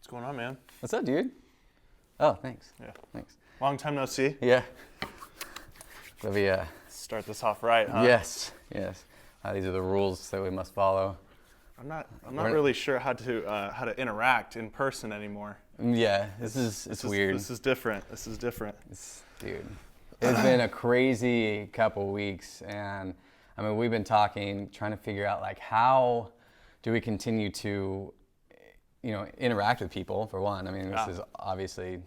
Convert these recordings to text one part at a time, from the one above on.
going on, man? What's up, dude? Oh, thanks. Yeah. Thanks. Long time no see. Yeah. Let me, Start this off right, huh? Yes. These are the rules that we must follow. I'm not really sure how to interact in person anymore. Yeah, it's weird. This is different. Dude, it's been a crazy couple weeks, and I mean, we've been trying to figure out like how do we continue to, interact with people for one. I mean, this is obviously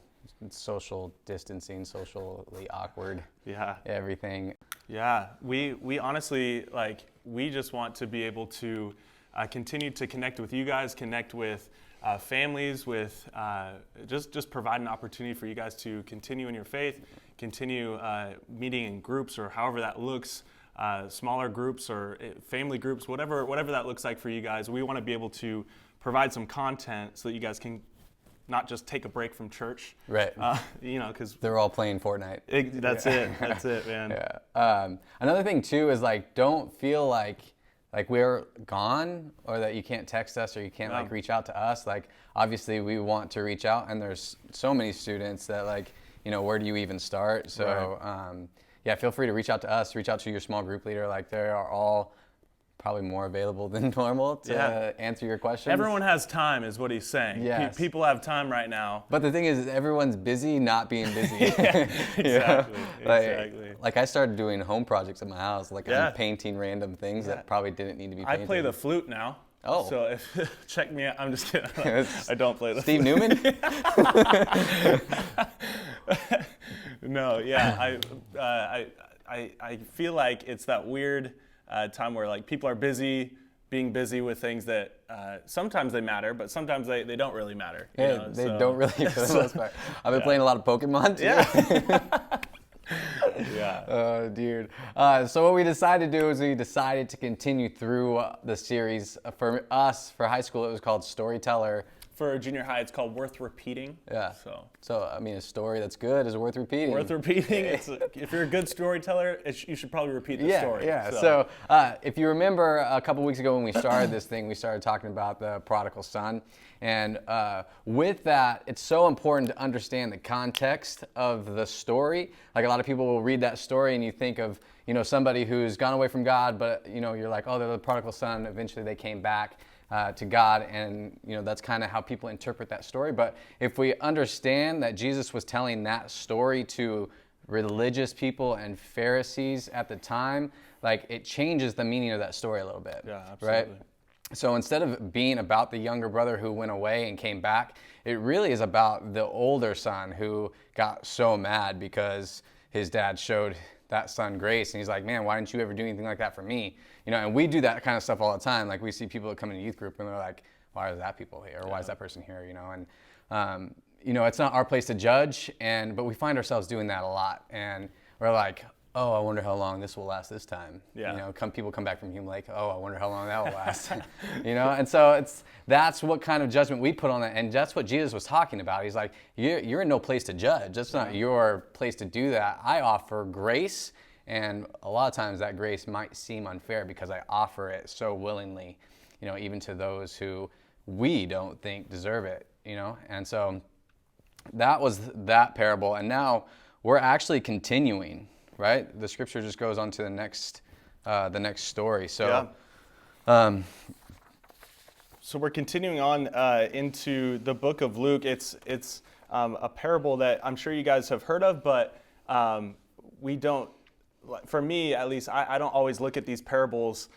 social distancing, socially awkward. Yeah. Everything. Yeah, we honestly, we just want to be able to continue to connect with you guys, connect with families, with just provide an opportunity for you guys to continue in your faith, continue meeting in groups or however that looks, smaller groups or family groups, whatever that looks like for you guys. We want to be able to provide some content so that you guys can not just take a break from church. Right. Because they're all playing Fortnite. That's it, man. Yeah. Another thing too is don't feel like we're gone or that you can't text us or you can't reach out to us. Obviously we want to reach out, and there's so many students that where do you even start? So right. Feel free to reach out to us, reach out to your small group leader. They are all probably more available than normal to answer your questions. Everyone has time is what he's saying. Yes. People have time right now. But the thing is everyone's busy not being busy. Exactly. I started doing home projects at my house. I'm painting random things that probably didn't need to be painted. I play the flute now. Oh. So check me out. I'm just kidding. I don't play the Steve flute. Newman? No, yeah. I feel like it's that weird time where people are being busy with things that sometimes they matter, but sometimes they don't really matter. They don't really for the most part. I've been playing a lot of Pokemon too. Yeah. Yeah. Oh, dude. So what we decided to do is we decided to continue through the series. For us, for high school, it was called Storyteller. For junior high, it's called Worth Repeating. Yeah. So I mean, a story that's good is worth repeating. Worth repeating. If you're a good storyteller, you should probably repeat the story. Yeah. So if you remember a couple weeks ago when we started this thing, we started talking about the prodigal son. And with that, it's so important to understand the context of the story. A lot of people will read that story and you think of, somebody who's gone away from God, but, you're like, oh, they're the prodigal son. Eventually they came back to God, and that's kind of how people interpret that story. But if we understand that Jesus was telling that story to religious people and Pharisees at the time, it changes the meaning of that story a little bit. Yeah, absolutely. Right? So instead of being about the younger brother who went away and came back, it really is about the older son who got so mad because his dad showed that son grace, and he's like, man, why didn't you ever do anything like that for me? And we do that kind of stuff all the time. We see people that come in a youth group and they're like, why is that people here? Or why is that person here? And it's not our place to judge, but we find ourselves doing that a lot. And we're like, oh, I wonder how long this will last this time. Yeah. People come back from Hume Lake, oh, I wonder how long that will last. And so that's what kind of judgment we put on it, and that's what Jesus was talking about. He's like, you're in no place to judge. That's not your place to do that. I offer grace, and a lot of times that grace might seem unfair because I offer it so willingly, even to those who we don't think deserve it, And so that was that parable, and now we're actually continuing. Right, the scripture just goes on to the next story. So, So we're continuing on into the book of Luke. It's a parable that I'm sure you guys have heard of, but we don't. For me, at least, I don't always look at these parables.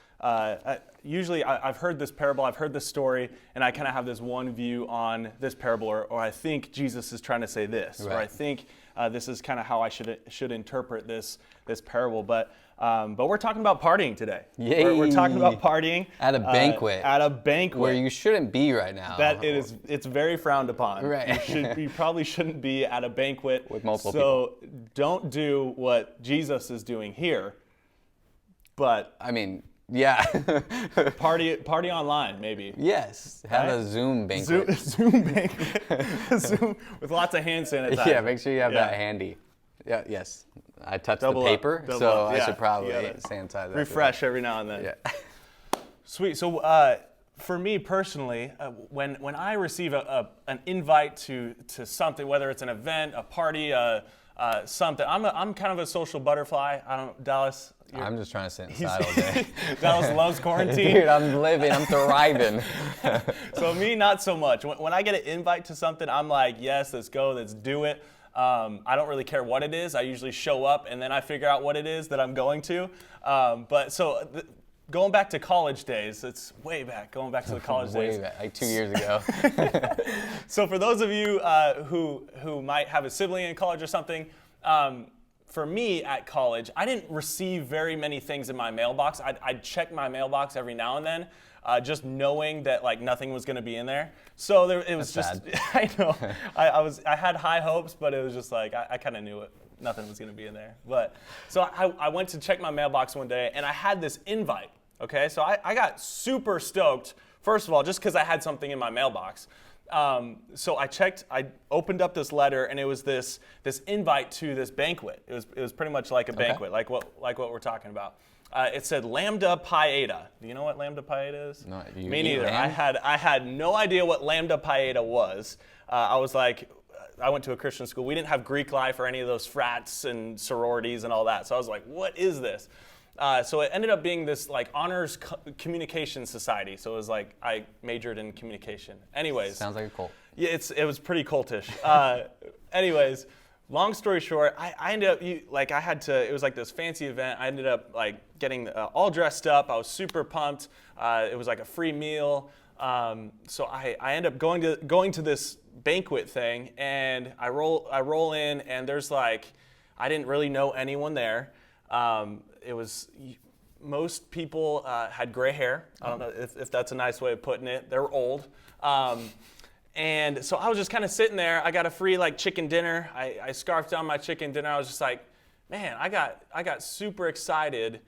Usually, I've heard this parable, I've heard this story, and I kind of have this one view on this parable, or I think Jesus is trying to say this, right. Or I think this is kind of how I should interpret this parable. But we're talking about partying today. Yay. We're talking about partying at a banquet. At a banquet where you shouldn't be right now. It's very frowned upon. Right. You probably shouldn't be at a banquet with multiple people. So don't do what Jesus is doing here. But I mean, yeah. party online, maybe. Yes. Have a Zoom banquet. Zoom banquet. Zoom with lots of hand sanitizer. Yeah, make sure you have that handy. Yeah, yes. I touched the paper, so I should probably sanitize that. Refresh every now and then. Yeah. Sweet. So for me personally, when I receive an invite to something, whether it's an event, a party, something, I'm kind of a social butterfly. I don't, Dallas. I'm just trying to sit inside all day. Dallas loves quarantine. Dude, I'm living, I'm thriving. So me, not so much. When I get an invite to something, I'm like, yes, let's go, let's do it. I don't really care what it is. I usually show up and then I figure out what it is that I'm going to. Going back to college days, it's way back, going back to the college days. Way back, like 2 years ago. So for those of you who might have a sibling in college or something, for me at college, I didn't receive very many things in my mailbox. I'd check my mailbox every now and then, just knowing that like nothing was going to be in there. So it was That's just, I know, I had high hopes, but it was just like I kind of knew it. Nothing was going to be in there. But so I went to check my mailbox one day, and I had this invite. Okay, so I got super stoked. First of all, just because I had something in my mailbox. So I opened up this letter, and it was this invite to this banquet. It was pretty much like a banquet, like what we're talking about. It said Lambda Pi Eta. Do you know what Lambda Pi Eta is? No, Me neither. I had no idea what Lambda Pi Eta was. I was like, I went to a Christian school. We didn't have Greek life or any of those frats and sororities and all that. So I was like, what is this? So it ended up being this like honors communication society. So it was like I majored in communication. Anyways. Sounds like a cult. Yeah, it was pretty cultish. Anyways, long story short, I ended up it was like this fancy event. I ended up like getting all dressed up. I was super pumped. It was like a free meal. So I end up going to this banquet thing, and I roll in, and there's like I didn't really know anyone there. It was most people had gray hair. I don't know if that's a nice way of putting it. They were old. And so I was just kind of sitting there. I got a free like chicken dinner. I scarfed down my chicken dinner. I was just like, man, I got super excited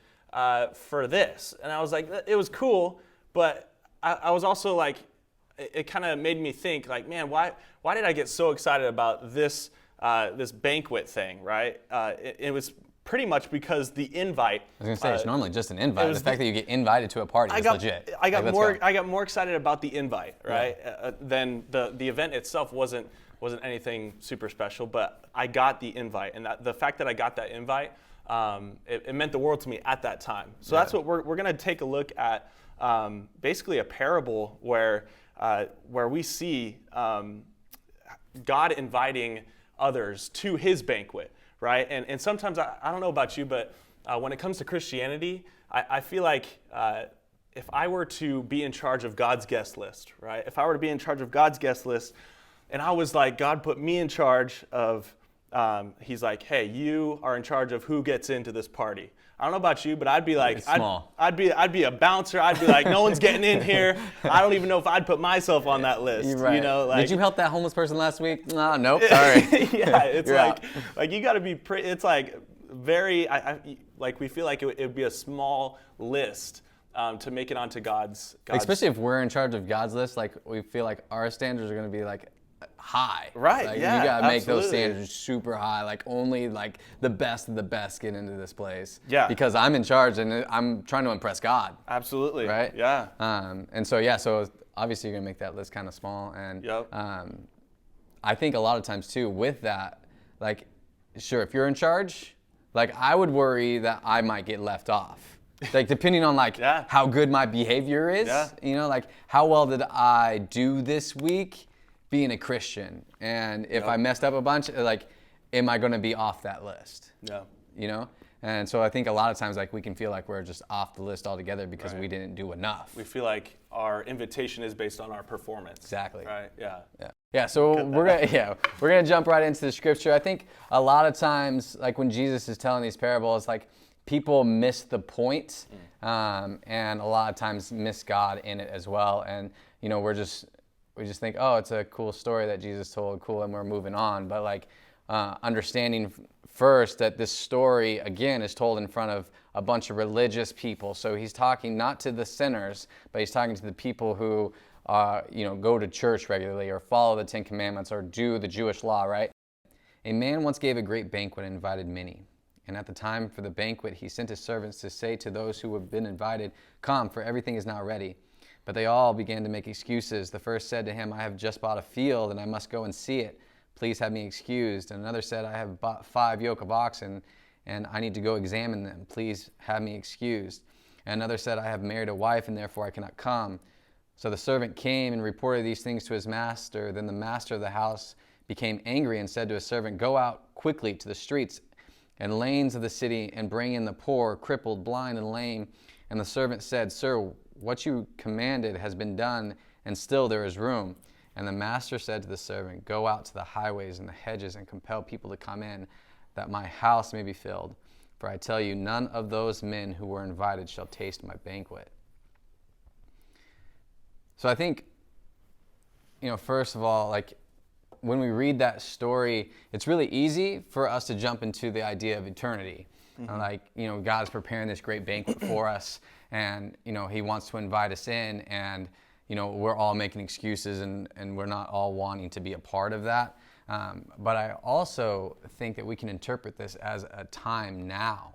for this. And I was like, it was cool, but I was also like, it kind of made me think like, man, why did I get so excited about this banquet thing, right? It was pretty much because the invite. I was gonna say it's normally just an invite. The fact that you get invited to a party is legit. I got more excited about the invite, right? Yeah. Than the event itself wasn't anything super special, but I got the invite, and the fact that I got that invite, it meant the world to me at that time. So that's what we're gonna take a look at, basically a parable where we see God inviting others to His banquet. Right? And sometimes, I don't know about you, but when it comes to Christianity, I feel like if I were to be in charge of God's guest list, right? If I were to be in charge of God's guest list, and I was like, God put me in charge of, He's like, hey, you are in charge of who gets into this party. I don't know about you, but I'd be like, I'd be a bouncer. I'd be like, no one's getting in here. I don't even know if I'd put myself on that list. You're right. You know, like, did you help that homeless person last week? No, nope. Sorry. Yeah, it's like you got to be pretty. It's like very. Like we feel like it would be a small list to make it onto God's. Especially if we're in charge of God's list, like we feel like our standards are going to be like high. Right, like, yeah, you gotta make absolutely. those standards super high, like only like the best of the best get into this place. Yeah. Because I'm in charge and I'm trying to impress God. Absolutely. Right? Yeah. And so obviously you're gonna make that list kind of small. And Yep. I think a lot of times too with that, like, sure, if you're in charge, like I would worry that I might get left off. Like depending on like how good my behavior is, you know, like how well did I do this week being a Christian, and if I messed up a bunch, like, am I going to be off that list? Yeah. You know? And so I think a lot of times, like, we can feel like we're just off the list altogether because we didn't do enough. We feel like our invitation is based on our performance. Exactly. Right. Yeah. Yeah. So we're gonna jump right into the scripture. I think a lot of times, like when Jesus is telling these parables, like people miss the point, and a lot of times miss God in it as well. And you know, we just think, oh, it's a cool story that Jesus told, cool, and we're moving on. But like understanding first that this story, again, is told in front of a bunch of religious people. So he's talking not to the sinners, but he's talking to the people who, go to church regularly or follow the Ten Commandments or do the Jewish law, right? A man once gave a great banquet and invited many. And at the time for the banquet, he sent his servants to say to those who had been invited, come, for everything is now ready. But they all began to make excuses. The first said to him, I have just bought a field and I must go and see it. Please have me excused. And another said, I have bought 5 yoke of oxen and I need to go examine them. Please have me excused. And another said, I have married a wife and therefore I cannot come. So the servant came and reported these things to his master. Then the master of the house became angry and said to his servant, go out quickly to the streets and lanes of the city and bring in the poor, crippled, blind, and lame. And the servant said, Sir, what you commanded has been done, and still there is room. And the master said to the servant, go out to the highways and the hedges and compel people to come in, that my house may be filled. For I tell you, none of those men who were invited shall taste my banquet. So I think, first of all, like when we read that story, it's really easy for us to jump into the idea of eternity. God is preparing this great banquet for us, and he wants to invite us in, and we're all making excuses, and we're not all wanting to be a part of that. But I also think that we can interpret this as a time now.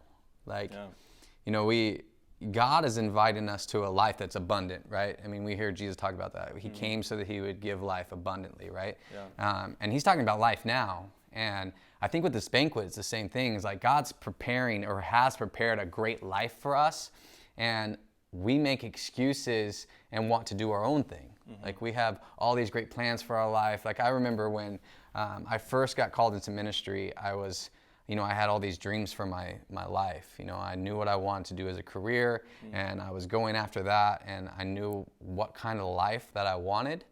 God is inviting us to a life that's abundant, right? I mean, we hear Jesus talk about that. He came so that he would give life abundantly, right? Yeah. And he's talking about life now. And I think with this banquet, it's the same thing. It's like God's preparing or has prepared a great life for us. And we make excuses and want to do our own thing. Like we have all these great plans for our life. Like I remember when I first got called into ministry, I was, I had all these dreams for my life. I knew what I wanted to do as a career, and I was going after that, and I knew what kind of life that I wanted.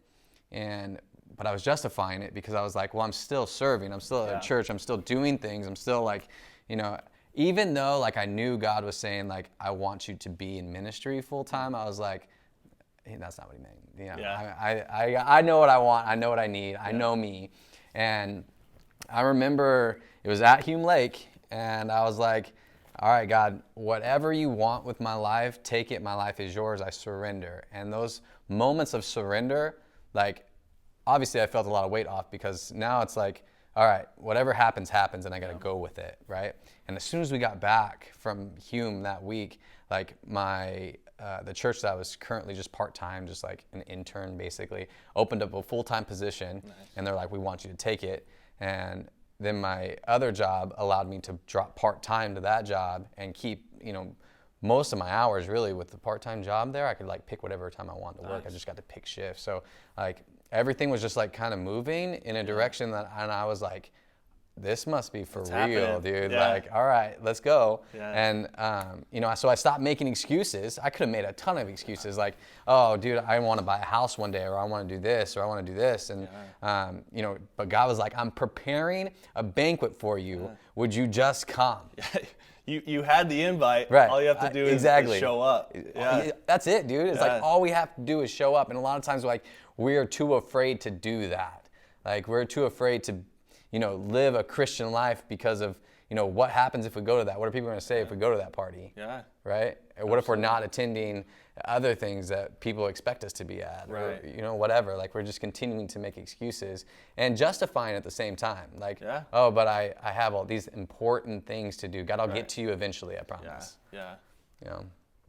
But I was justifying it because I was like, well, I'm still serving. I'm still at church. I'm still doing things. I'm still like, even though like I knew God was saying like, I want you to be in ministry full time, I was like, hey, that's not what he meant. I know what I want. I know what I need. I know me. And I remember it was at Hume Lake, and I was like, all right, God, whatever you want with my life, take it. My life is yours. I surrender. And those moments of surrender, like, obviously I felt a lot of weight off, because now it's like, all right, whatever happens, happens, and I got to go with it, right? And as soon as we got back from Hume that week, like the church that I was currently just part-time, just like an intern basically, opened up a full-time position. Nice. And they're like, we want you to take it. And then my other job allowed me to drop part-time to that job and keep, most of my hours really with the part-time job there. I could like pick whatever time I wanted to work. I just got to pick shifts. So like everything was just like kind of moving in a direction that, and I was like, this must be for real, dude. Yeah. Like, all right, let's go. Yeah. And, so I stopped making excuses. I could have made a ton of excuses like, oh, dude, I want to buy a house one day, or I want to do this, or I want to do this. And, but God was like, I'm preparing a banquet for you. Yeah. Would you just come? You had the invite. Right. All you have to do is show up. Yeah. That's it, dude. It's like all we have to do is show up. And a lot of times we are too afraid to do that. Like we're too afraid to live a Christian life because of, what happens if we go to that? What are people going to say if we go to that party? Yeah. Right? What if we're not attending other things that people expect us to be at? Right. Or, whatever. Like we're just continuing to make excuses and justifying at the same time. Like, oh, but I have all these important things to do. God, I'll get to you eventually, I promise. Yeah.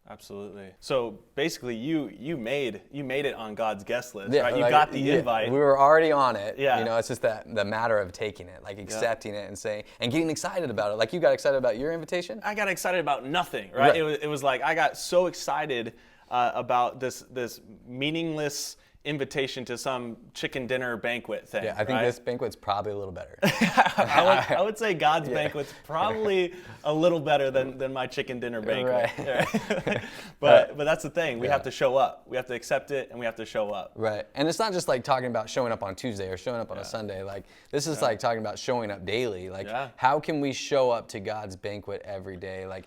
Absolutely. So basically, you made it on God's guest list, right? You got the invite. We were already on it. Yeah. It's just the matter of taking it, like accepting it and saying and getting excited about it. Like you got excited about your invitation. I got excited about nothing, right? It was like I got so excited about this meaningless invitation to some chicken dinner banquet thing. Yeah, I think this banquet's probably a little better. I would say God's banquet's probably a little better than my chicken dinner banquet. Right. But that's the thing. We have to show up. We have to accept it, and we have to show up. Right. And it's not just like talking about showing up on Tuesday or showing up on a Sunday. Like this is like talking about showing up daily. Like how can we show up to God's banquet every day? Like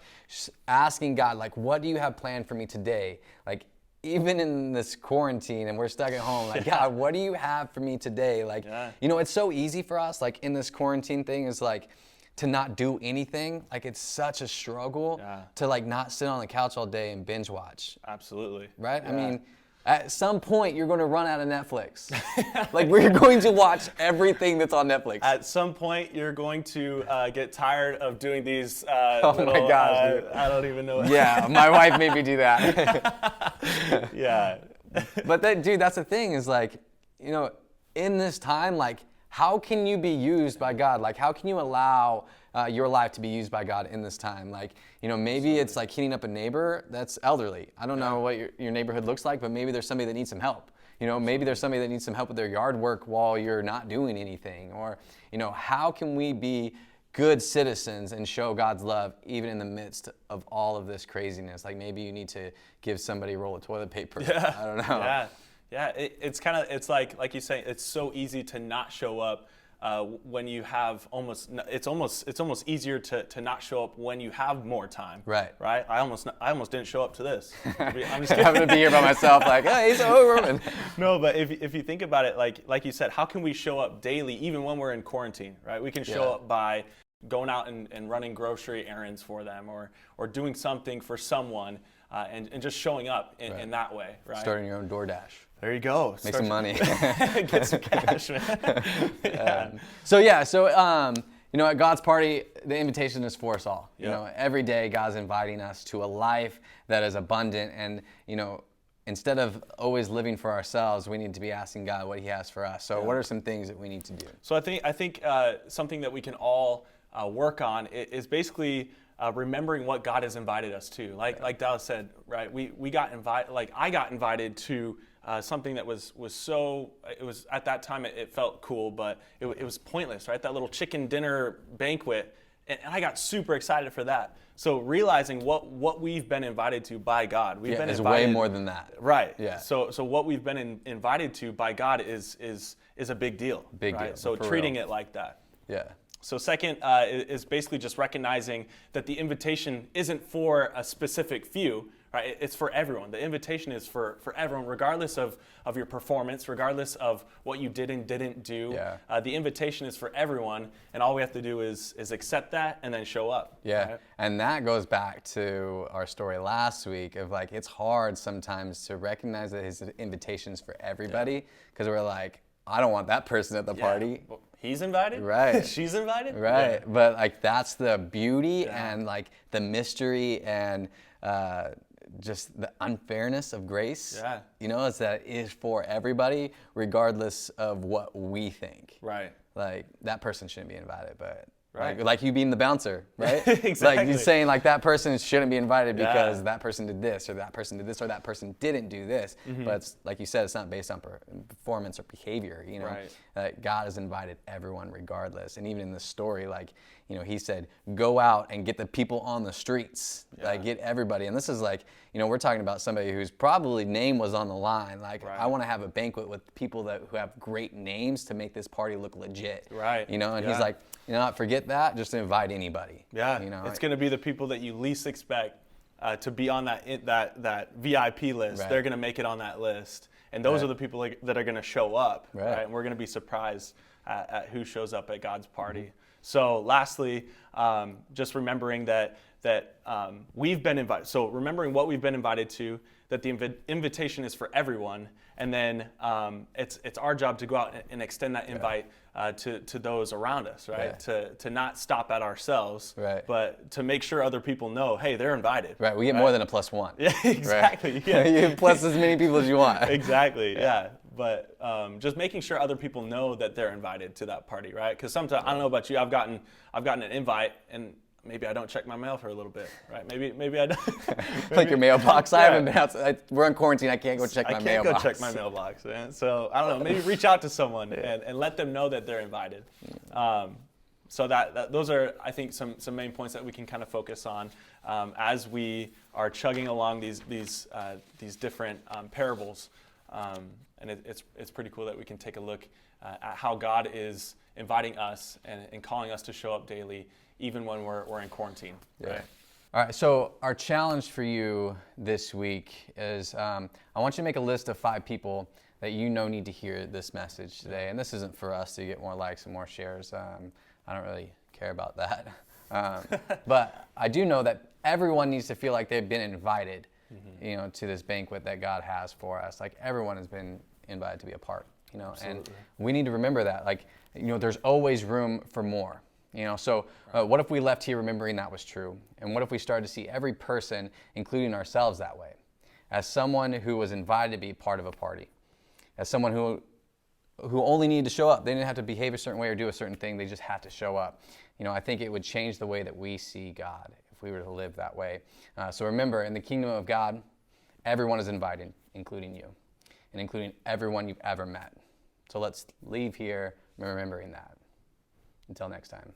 asking God, like, what do you have planned for me today? Like even in this quarantine and we're stuck at home, like, God, what do you have for me today? Like, it's so easy for us, like in this quarantine thing is like to not do anything. Like it's such a struggle to like not sit on the couch all day and binge watch. Absolutely. Right? Yeah. I mean, at some point you're going to run out of Netflix. Like we're going to watch everything that's on Netflix. At some point you're going to get tired of doing these oh my gosh, I don't even know. Yeah, my wife made me do that. Yeah. But that, dude, that's the thing is like, you know, in this time, like, how can you be used by God? Like, how can you allow your life to be used by God in this time? Like, you know, maybe it's like hitting up a neighbor that's elderly. I don't know what your neighborhood looks like, but maybe there's somebody that needs some help. You know, maybe there's somebody that needs some help with their yard work while you're not doing anything. Or, you know, how can we be good citizens and show God's love even in the midst of all of this craziness? Like, maybe you need to give somebody a roll of toilet paper. Yeah. I don't know. Yeah. It's like you say, it's so easy to not show up when you have it's almost easier to not show up when you have more time. Right. I almost didn't show up to this. I'm just I'm gonna be here by myself, like, hey, he's over. No, but if you think about it, like you said, how can we show up daily even when we're in quarantine, right? We can show up by going out and running grocery errands for them, or doing something for someone, and just showing up in that way, right? Starting your own DoorDash. There you go. Make some money. Get some cash, man. So you know, at God's party, the invitation is for us all. You know, every day God's inviting us to a life that is abundant, and you know, instead of always living for ourselves, we need to be asking God what He has for us. So what are some things that we need to do? So I think something that we can all work on is basically remembering what God has invited us to. Like Dallas said, right? We got invited. Like I got invited to something that was so. It was at that time it felt cool, but it was pointless, right? That little chicken dinner banquet, and I got super excited for that. So realizing what we've been invited to by God, we've been invited. Way more than that, right? Yeah. So what we've been invited to by God is a big deal. Big right? deal. So treating it like that. Yeah. So second is basically just recognizing that the invitation isn't for a specific few, right? It's for everyone. The invitation is for everyone, regardless of your performance, regardless of what you did and didn't do. Yeah. The invitation is for everyone, and all we have to do is accept that and then show up. Yeah, right? and that goes back to our story last week of like, it's hard sometimes to recognize that His invitation's for everybody, because we're like, I don't want that person at the party. Well, he's invited? Right. She's invited? Right. Yeah. But like, that's the beauty and like the mystery and just the unfairness of grace. Yeah. You know, is that it is for everybody, regardless of what we think. Right. Like, that person shouldn't be invited, but Right. like you being the bouncer, right? Exactly. Like you saying like that person shouldn't be invited because that person did this, or that person did this, or that person didn't do this. But it's, like you said, it's not based on performance or behavior. You know, God has invited everyone regardless. And even in the story, like, you know, He said, go out and get the people on the streets, like get everybody. And this is like, you know, we're talking about somebody whose probably name was on the line. Like, I want to have a banquet with people who have great names to make this party look legit. Right. You know, and He's like, you know what, forget that, just invite anybody. Yeah, you know, it's going to be the people that you least expect to be on that VIP list. Right. They're going to make it on that list, and those are the people that are going to show up. Right. And we're going to be surprised at who shows up at God's party. So, lastly, just remembering that we've been invited. So, remembering what we've been invited to, that the invitation is for everyone, and then it's our job to go out and extend that invite to those around us, right? To not stop at ourselves, but to make sure other people know, hey, they're invited. Right, we get more than a +1. Yeah, exactly. Right? Yeah. You plus as many people as you want. Exactly, yeah. But just making sure other people know that they're invited to that party, right? Because sometimes, I don't know about you, I've gotten an invite and maybe I don't check my mail for a little bit, right? Maybe I don't. Like your mailbox. I haven't been outside. We're in quarantine. I can't go check my mailbox. I can't go check my mailbox, man. So I don't know. Maybe reach out to someone and let them know that they're invited. So that those are, I think, some main points that we can kind of focus on as we are chugging along these different parables. And it's pretty cool that we can take a look at how God is inviting us and calling us to show up daily, even when we're in quarantine. Yeah. Right? All right, so our challenge for you this week is I want you to make a list of 5 people that you know need to hear this message today. And this isn't for us to get more likes and more shares. I don't really care about that. But I do know that everyone needs to feel like they've been invited, you know, to this banquet that God has for us. Like, everyone has been invited to be a part, you know. Absolutely. And we need to remember that. Like, you know, there's always room for more. You know, so what if we left here remembering that was true? And what if we started to see every person, including ourselves, that way? as someone who was invited to be part of a party, as someone who only needed to show up. They didn't have to behave a certain way or do a certain thing. They just had to show up. I think it would change the way that we see God if we were to live that way. So remember, in the kingdom of God, everyone is invited, including you, and including everyone you've ever met. So let's leave here remembering that. Until next time.